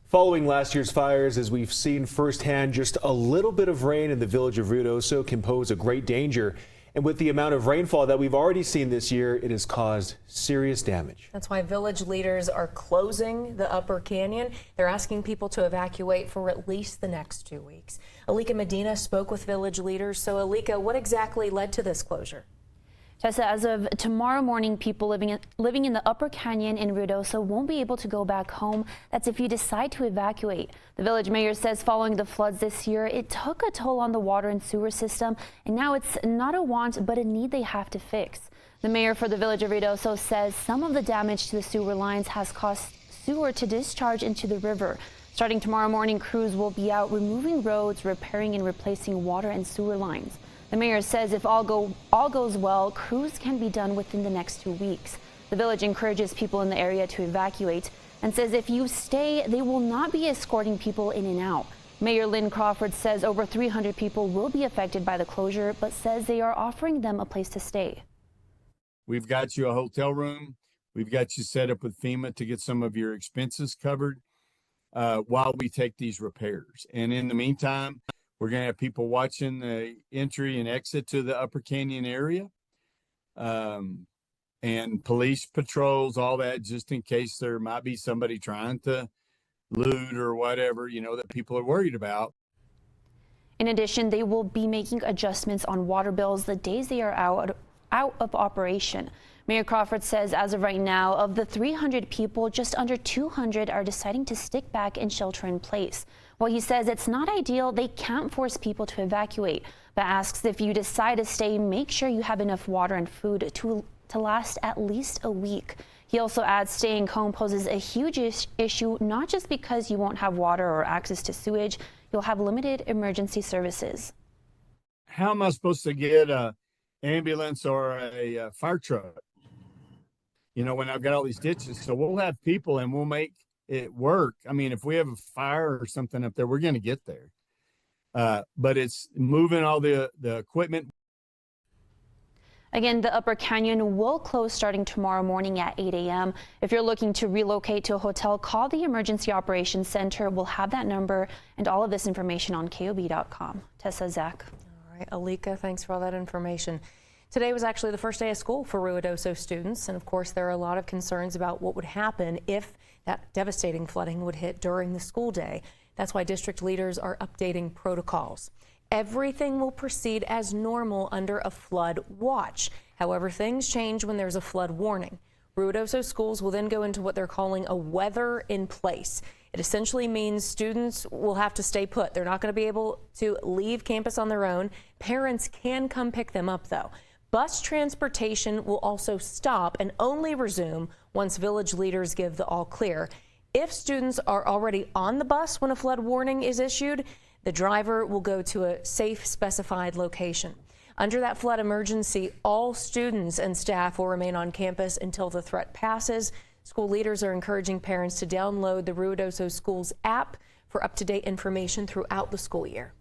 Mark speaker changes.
Speaker 1: Following last year's fires, as we've seen firsthand, just a little bit of rain in the village of Ruidoso can pose a great danger. And with the amount of rainfall that we've already seen this year, it has caused serious damage.
Speaker 2: That's why village leaders are closing the Upper Canyon. They're asking people to evacuate for at least the next 2 weeks. Alika Medina spoke with village leaders. So, Alika, what exactly led to this closure?
Speaker 3: Tessa, as of tomorrow morning, people living in the Upper Canyon in Ruidoso won't be able to go back home. That's if you decide to evacuate. The village mayor says following the floods this year, it took a toll on the water and sewer system, and now it's not a want but a need they have to fix. The mayor for the village of Ruidoso says some of the damage to the sewer lines has caused sewer to discharge into the river. Starting tomorrow morning, crews will be out removing roads, repairing and replacing water and sewer lines. The mayor says if all goes well, crews can be done within the next 2 weeks. The village encourages people in the area to evacuate and says if you stay, they will not be escorting people in and out. Mayor Lynn Crawford says over 300 people will be affected by the closure, but says they are offering them a place to stay.
Speaker 4: We've got you a hotel room. We've got you set up with FEMA to get some of your expenses covered while we take these repairs. And in the meantime, we're going to have people watching the entry and exit to the Upper Canyon area, and police patrols, all that, just in case there might be somebody trying to loot or whatever, that people are worried about.
Speaker 3: In addition, they will be making adjustments on water bills the days they are out of operation. Mayor Crawford says as of right now, of the 300 people, just under 200 are deciding to stick back and shelter in place. While he says it's not ideal, they can't force people to evacuate, but asks if you decide to stay, make sure you have enough water and food to last at least a week. He also adds staying home poses a huge issue, not just because you won't have water or access to sewage, you'll have limited emergency services.
Speaker 4: How am I supposed to get an ambulance or a fire truck? When I've got all these ditches. So we'll have people and we'll make it work. I mean, if we have a fire or something up there, we're going to get there. But it's moving all the equipment.
Speaker 3: Again, the Upper Canyon will close starting tomorrow morning at 8 a.m. If you're looking to relocate to a hotel, call the Emergency Operations Center. We'll have that number and all of this information on KOB.com. Tessa, Zach.
Speaker 2: All right, Alika, thanks for all that information. Today was actually the first day of school for Ruidoso students, and of course there are a lot of concerns about what would happen if that devastating flooding would hit during the school day. That's why district leaders are updating protocols. Everything will proceed as normal under a flood watch. However, things change when there's a flood warning. Ruidoso schools will then go into what they're calling a weather in place. It essentially means students will have to stay put. They're not going to be able to leave campus on their own. Parents can come pick them up, though. Bus transportation will also stop and only resume once village leaders give the all clear. If students are already on the bus when a flood warning is issued, the driver will go to a safe specified location. Under that flood emergency, all students and staff will remain on campus until the threat passes. School leaders are encouraging parents to download the Ruidoso Schools app for up-to-date information throughout the school year.